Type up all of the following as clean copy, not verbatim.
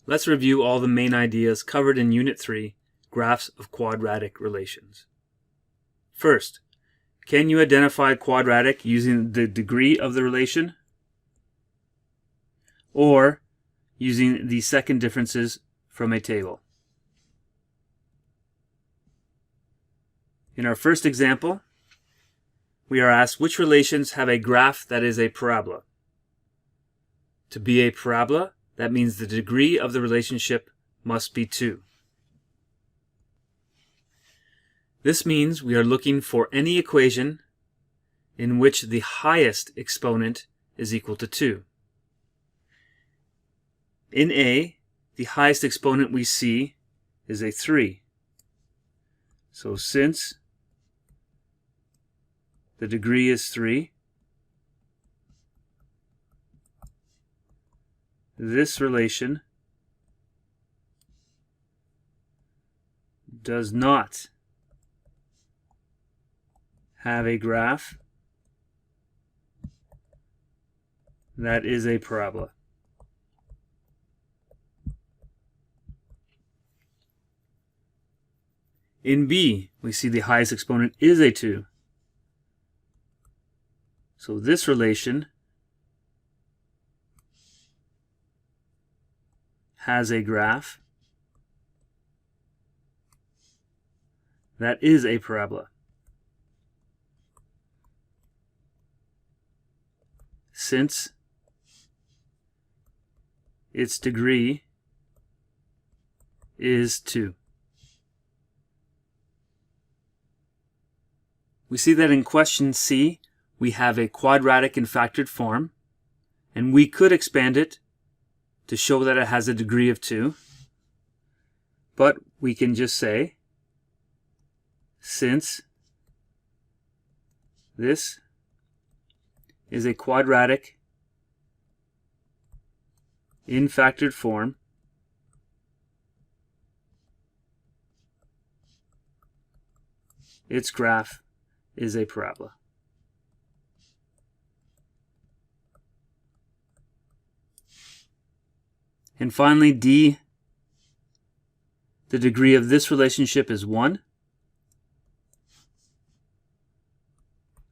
Let's review all the main ideas covered in Unit 3, Graphs of Quadratic Relations. First, can you identify quadratic using the degree of the relation, or using the second differences from a table? In our first example, we are asked which relations have a graph that is a parabola. To be a parabola, that means the degree of the relationship must be 2. This means we are looking for any equation in which the highest exponent is equal to 2. In A, the highest exponent we see is a 3. So since the degree is 3, this relation does not have a graph that is a parabola. In B, we see the highest exponent is a 2. So this relation has a graph that is a parabola. Since its degree is 2. We see that in question C, we have a quadratic in factored form, and we could expand it to show that it has a degree of 2. But we can just say, since this is a quadratic in factored form, its graph is a parabola. And finally, D, the degree of this relationship is 1.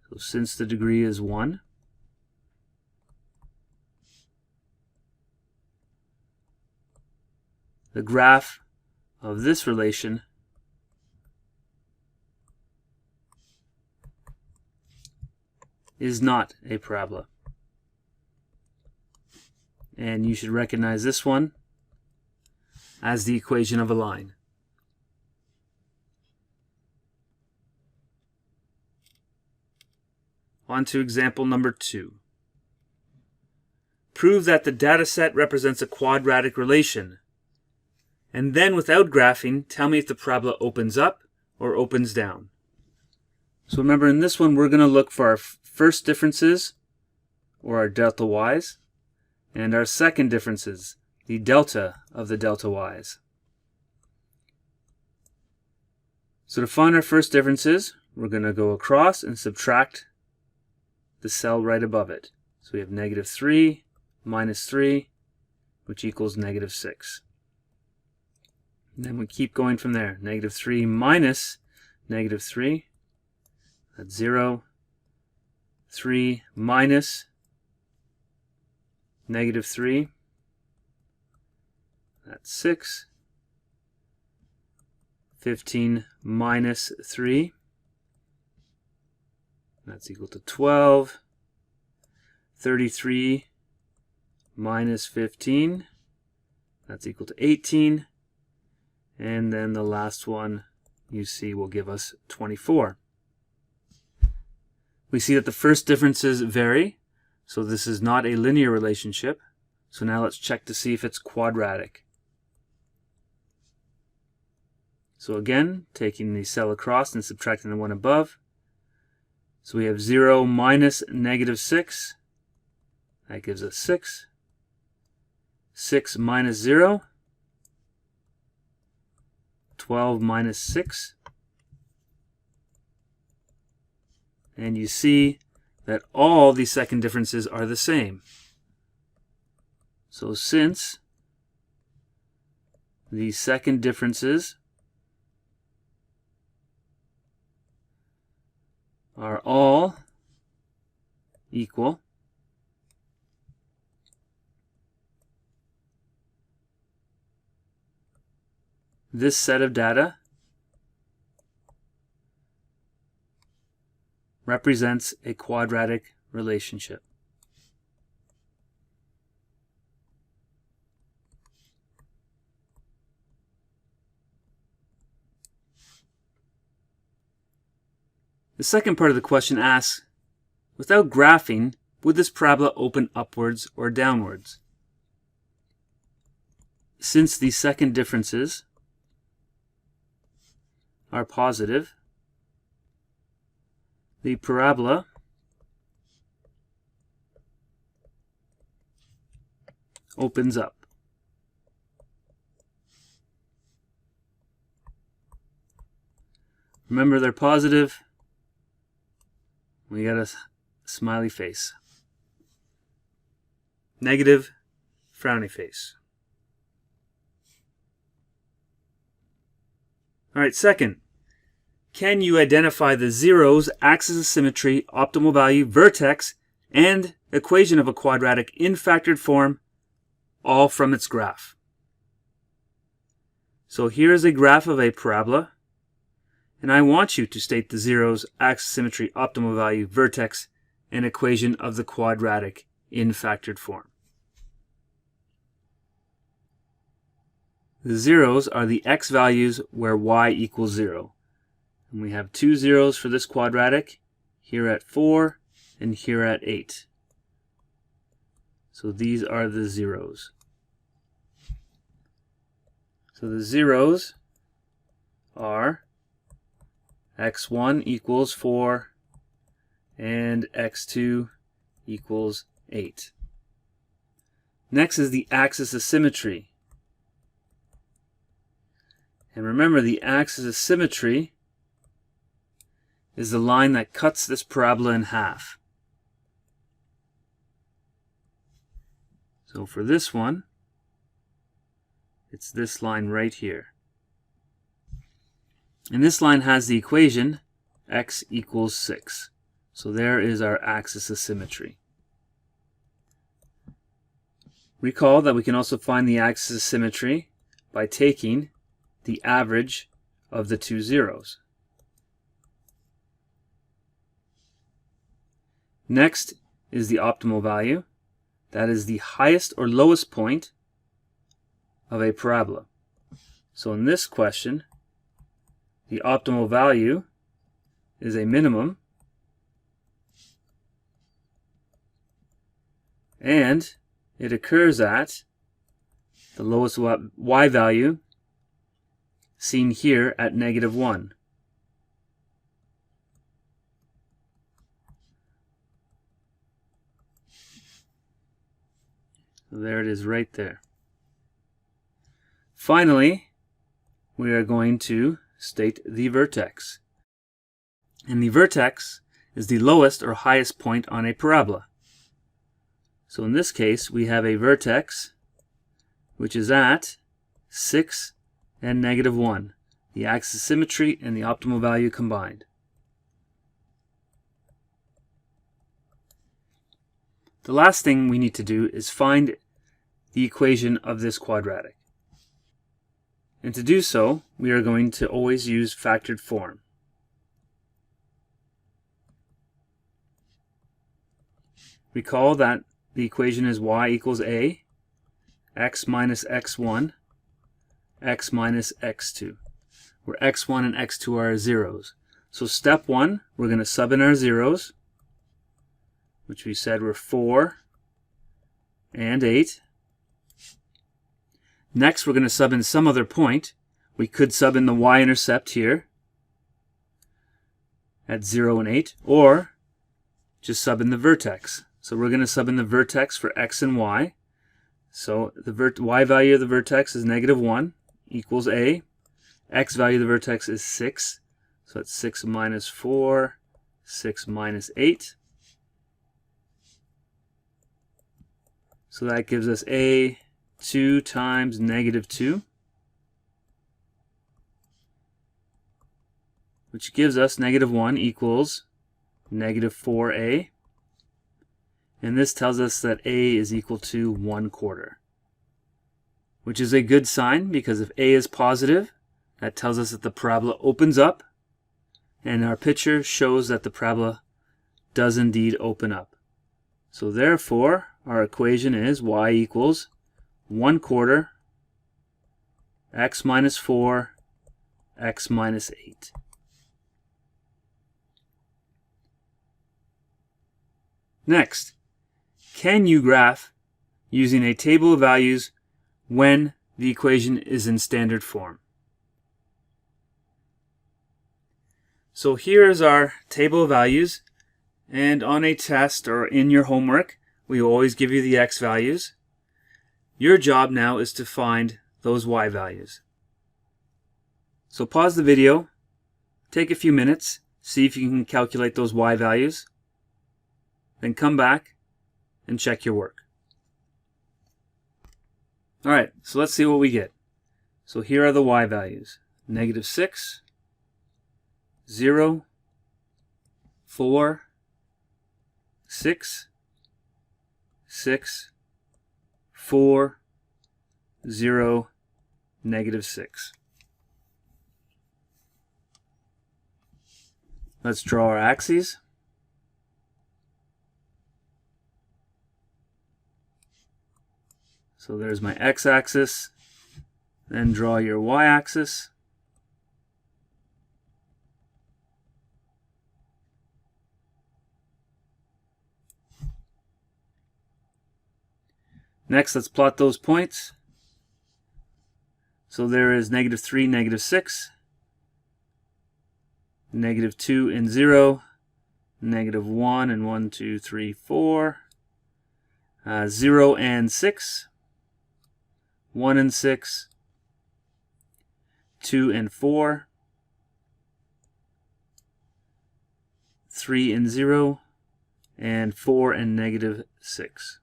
So since the degree is 1, the graph of this relation is not a parabola. And you should recognize this one as the equation of a line. On to example number 2. Prove that the data set represents a quadratic relation. And then, without graphing, tell me if the parabola opens up or opens down. So remember, in this one, we're going to look for our first differences, or our delta y's, and our second differences, the delta of the delta y's. So to find our first differences, we're going to go across and subtract the cell right above it. So we have -3 minus 3, which equals -6. And then we keep going from there. -3 minus -3, that's 0. 3 minus -3, that's 6. 15 minus 3, that's equal to 12. 33 minus 15, that's equal to 18. And then the last one you see will give us 24. We see that the first differences vary, so this is not a linear relationship. So now let's check to see if it's quadratic. So again, taking the cell across and subtracting the one above. So we have 0 minus -6. That gives us 6. 6 minus 0. 12 minus 6. And you see that all the second differences are the same. So since the second differences are all equal. This set of data represents a quadratic relationship. The second part of the question asks, without graphing, would this parabola open upwards or downwards? Since the second differences are positive, the parabola opens up. Remember, they're positive. We got a smiley face. Negative, frowny face. All right, second, can you identify the zeros, axis of symmetry, optimal value, vertex, and equation of a quadratic in factored form, all from its graph? So here's a graph of a parabola, and I want you to state the zeros, axis of symmetry, optimal value, vertex, and equation of the quadratic in factored form. The zeros are the x values where y equals 0. And we have 2 zeros for this quadratic, here at 4 and here at 8. So these are the zeros. So the zeros are x1 equals 4 and x2 equals 8. Next is the axis of symmetry. And remember, the axis of symmetry is the line that cuts this parabola in half. So for this one, it's this line right here. And this line has the equation x equals 6. So there is our axis of symmetry. Recall that we can also find the axis of symmetry by taking the average of the two zeros. Next is the optimal value. That is the highest or lowest point of a parabola. So in this question, the optimal value is a minimum, and it occurs at the lowest y value seen here at -1. So there it is right there. Finally, we are going to state the vertex. And the vertex is the lowest or highest point on a parabola. So in this case, we have a vertex which is at 6 and -1, the axis of symmetry and the optimal value combined. The last thing we need to do is find the equation of this quadratic. And to do so, we are going to always use factored form. Recall that the equation is y equals a, x minus x1, x minus x2, where x1 and x2 are our zeros. So step 1, we're going to sub in our zeros, which we said were 4 and 8. Next, we're going to sub in some other point. We could sub in the y-intercept here at 0 and 8, or just sub in the vertex. So we're going to sub in the vertex for x and y. So the y value of the vertex is -1 equals a. X value of the vertex is 6. So that's 6 minus 4, 6 minus 8. So that gives us a 2 times -2. which gives us negative 1 equals negative 4a. And this tells us that a is equal to 1/4, which is a good sign because if a is positive, that tells us that the parabola opens up, and our picture shows that the parabola does indeed open up. So therefore, our equation is y equals 1/4 x minus 4 x minus 8. Next, can you graph using a table of values when the equation is in standard form? So here is our table of values, and on a test or in your homework, we always give you the x values. Your job now is to find those y values. So pause the video, take a few minutes, see if you can calculate those y values, then come back and check your work. Alright, so let's see what we get. So here are the y values. Negative 6, 0, 4, 6, 6, 4, 0, negative 6. Let's draw our axes. So there's my x-axis. Then draw your y-axis. Next, let's plot those points. So there is negative 3, negative 6, negative 2 and 0, negative 1 and 1, 2, 3, 4, 0 and 6, 1 and 6, 2 and 4, 3 and 0, and 4 and negative 6.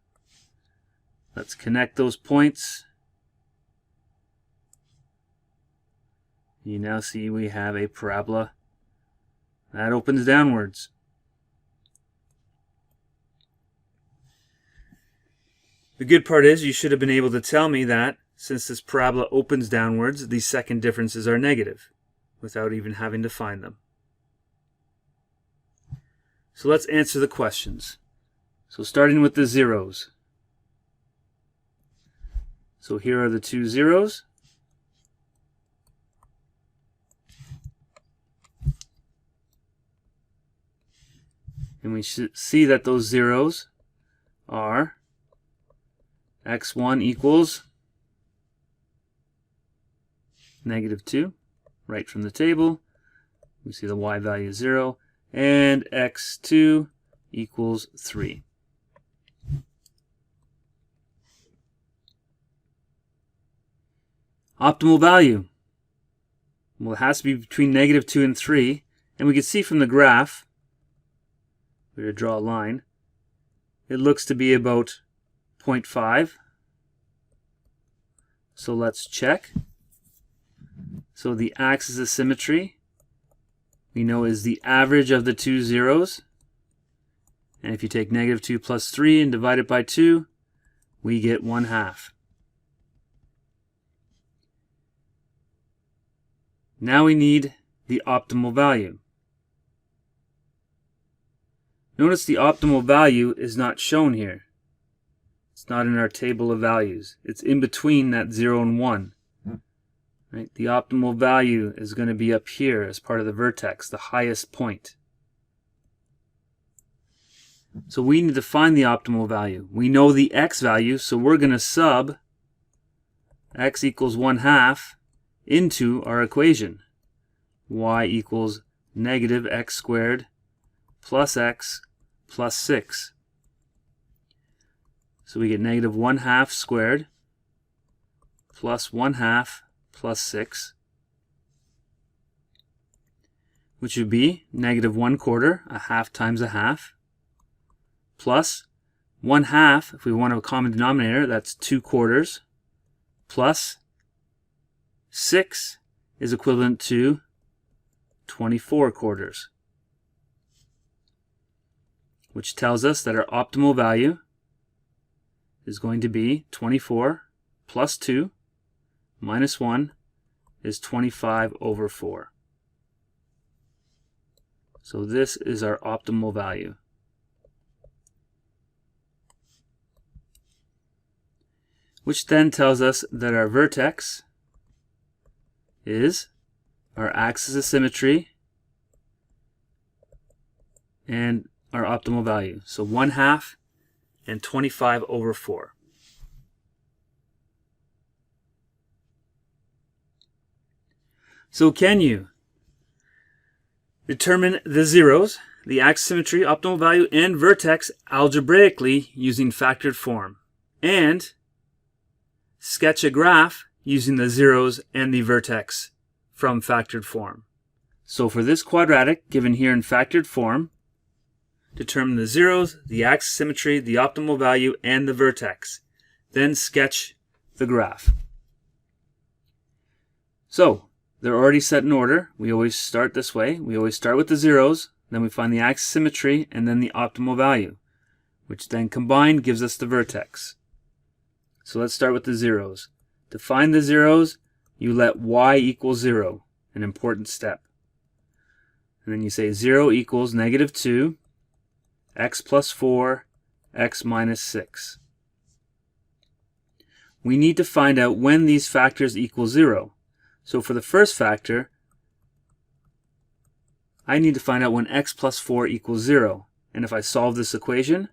Let's connect those points. You now see we have a parabola that opens downwards. The good part is you should have been able to tell me that since this parabola opens downwards, the second differences are negative without even having to find them. So let's answer the questions. So starting with the zeros. So here are the two zeros. And we should see that those zeros are x1 equals negative 2, right from the table. We see the y value is 0, and x2 equals 3. Optimal value. Well, it has to be between negative 2 and 3, and we can see from the graph, we're going to draw a line, it looks to be about 0.5. So let's check. So the axis of symmetry, we know, is the average of the two zeros. And if you take negative 2 plus 3 and divide it by 2, we get 1/2. Now we need the optimal value. Notice the optimal value is not shown here. It's not in our table of values. It's in between that 0 and 1. Right? The optimal value is going to be up here as part of the vertex, the highest point. So we need to find the optimal value. We know the x value, so we're going to sub x equals 1/2 into our equation. Y equals negative x squared plus x plus 6. So we get negative 1/2 squared plus 1/2 plus 6, which would be negative 1/4, a half times a half, plus 1/2, if we want a common denominator, that's 2/4, plus 6 is equivalent to 24 quarters, which tells us that our optimal value is going to be 24 plus 2 minus 1 is 25 over 4. So this is our optimal value. Which then tells us that our vertex is our axis of symmetry and our optimal value. So 1/2 and 25 over 4. So can you determine the zeros, the axis symmetry, optimal value, and vertex algebraically using factored form, and sketch a graph using the zeros and the vertex from factored form? So for this quadratic given here in factored form, determine the zeros, the axis symmetry, the optimal value, and the vertex. Then sketch the graph. So they're already set in order. We always start this way. We always start with the zeros, then we find the axis symmetry, and then the optimal value, which then combined gives us the vertex. So let's start with the zeros. To find the zeros, you let y equal 0, an important step. And then you say 0 equals -2, x plus 4, x minus 6. We need to find out when these factors equal 0. So for the first factor, I need to find out when x plus 4 equals 0. And if I solve this equation,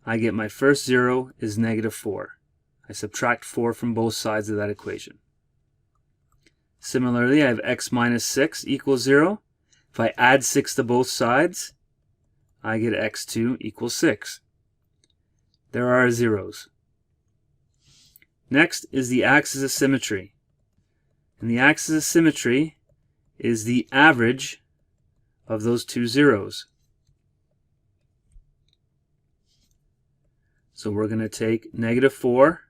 I get my first 0 is -4. I subtract 4 from both sides of that equation. Similarly, I have x minus 6 equals 0. If I add 6 to both sides, I get x2 equals 6. There are our zeros. Next is the axis of symmetry. And the axis of symmetry is the average of those two zeros. So we're going to take -4,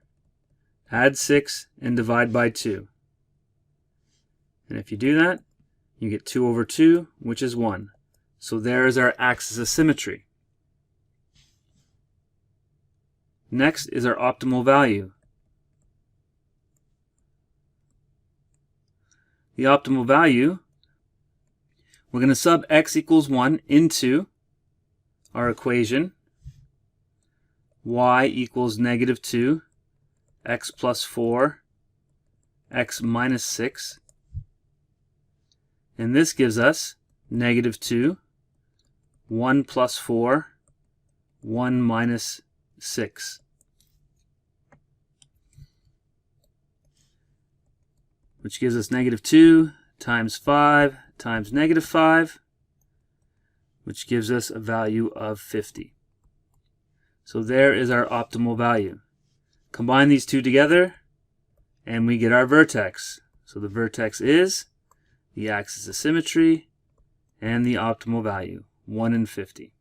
add 6, and divide by 2. And if you do that, you get 2 over 2, which is 1. So there is our axis of symmetry. Next is our optimal value. The optimal value, we're going to sub x equals 1 into our equation. Y equals -2, x plus 4, x minus 6. And this gives us -2, 1 plus 4, 1 minus 6. Which gives us -2 times 5 times -5, which gives us a value of 50. So there is our optimal value. Combine these two together, and we get our vertex. So the vertex is the axis of symmetry and the optimal value, 1 and 50.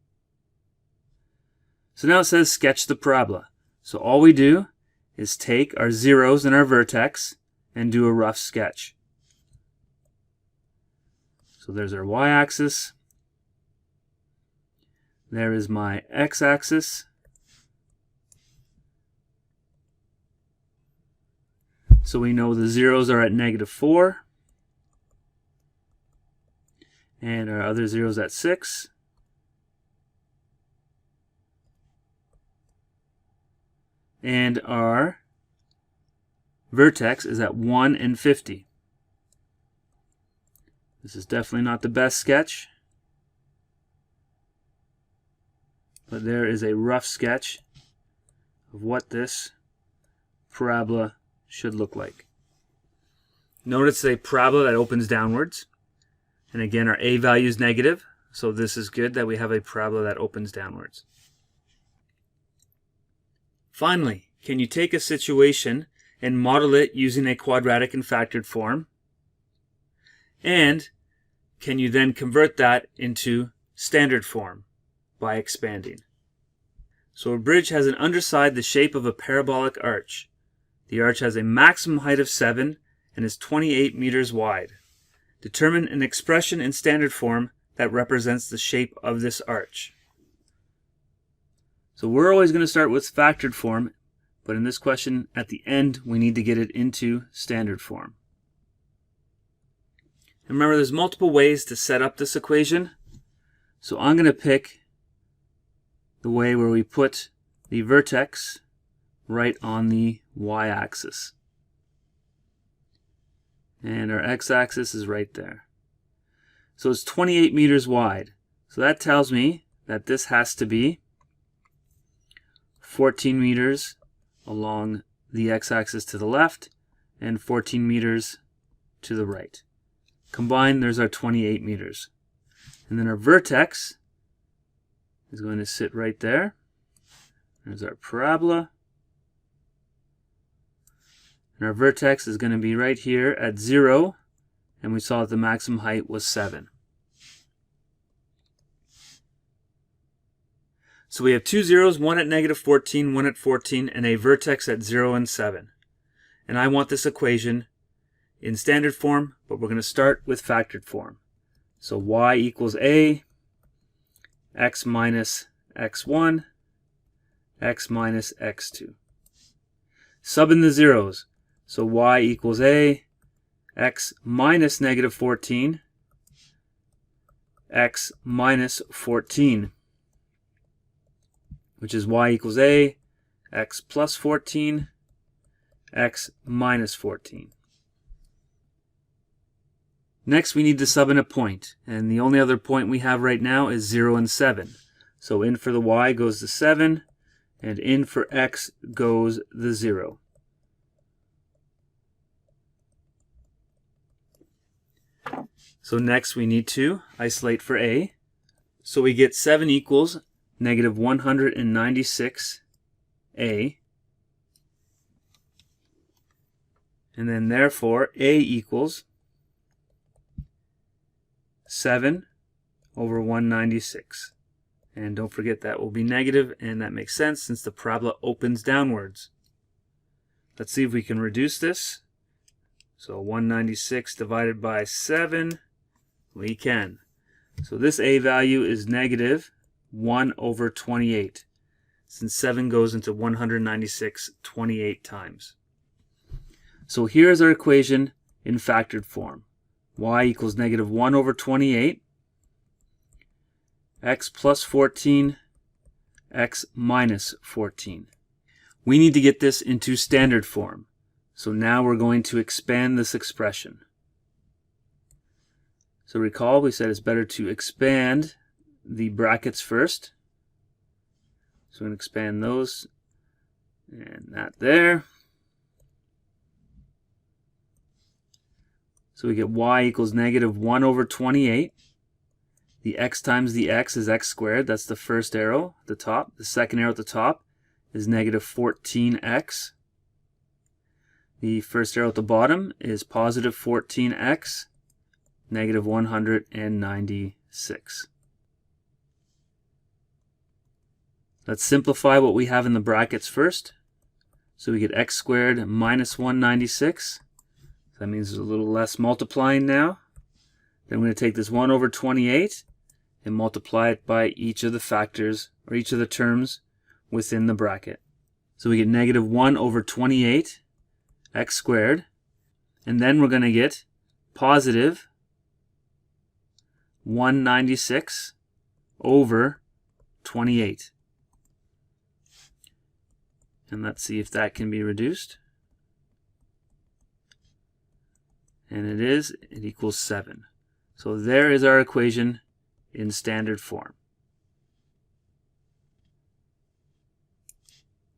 So now it says sketch the parabola. So all we do is take our zeros and our vertex and do a rough sketch. So there's our y-axis. There is my x-axis. So we know the zeros are at -4. And our other zeros at 6. And our vertex is at 1 and 50. This is definitely not the best sketch, but there is a rough sketch of what this parabola should look like. Notice a parabola that opens downwards. And again, our a value is negative, so this is good that we have a parabola that opens downwards. Finally, can you take a situation and model it using a quadratic and factored form? And can you then convert that into standard form by expanding? So a bridge has an underside the shape of a parabolic arch. The arch has a maximum height of 7 and is 28 meters wide. Determine an expression in standard form that represents the shape of this arch. So we're always going to start with factored form, but in this question, at the end, we need to get it into standard form. And remember, there's multiple ways to set up this equation. So I'm going to pick the way where we put the vertex right on the y-axis. And our x-axis is right there. So it's 28 meters wide. So that tells me that this has to be 14 meters along the x-axis to the left and 14 meters to the right. Combined, there's our 28 meters. And then our vertex is going to sit right there. There's our parabola. And our vertex is going to be right here at 0, and we saw that the maximum height was 7. So we have two zeros, one at negative 14, one at 14, and a vertex at 0 and 7. And I want this equation in standard form, but we're going to start with factored form. So y equals a, x minus x1, x minus x2. Sub in the zeros. So y equals a, x minus negative 14, x minus 14, which is y equals a, x plus 14, x minus 14. Next, we need to sub in a point, and the only other point we have right now is 0 and 7. So in for the y goes the 7, and in for x goes the 0. So next we need to isolate for a. So we get 7 equals negative 196a. And then therefore a equals 7 over 196. And don't forget that will be negative, and that makes sense since the parabola opens downwards. Let's see if we can reduce this. So 196 divided by 7, we can. So this a value is negative 1 over 28, since 7 goes into 196 28 times. So here's our equation in factored form. Y equals negative 1 over 28, x plus 14, x minus 14. We need to get this into standard form. So now we're going to expand this expression. So recall we said it's better to expand the brackets first. So I'm going to expand those, and that there. So we get y equals negative 1 over 28. The x times the x is x squared. That's the first arrow at the top. The second arrow at the top is negative 14x. The first arrow at the bottom is positive 14x, negative 196. Let's simplify what we have in the brackets first. So we get x squared minus 196. That means there's a little less multiplying now. Then we're going to take this 1 over 28 and multiply it by each of the factors, or each of the terms within the bracket. So we get negative 1 over 28 x squared, and then we're going to get positive 196 over 28. And let's see if that can be reduced. And it is. It equals 7. So there is our equation in standard form.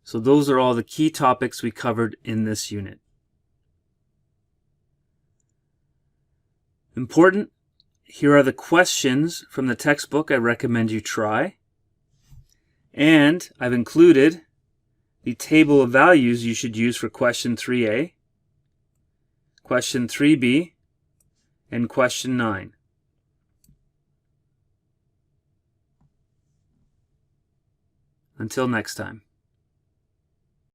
So those are all the key topics we covered in this unit. Important, here are the questions from the textbook I recommend you try. And I've included the table of values you should use for question 3A, question 3B, and question 9. Until next time.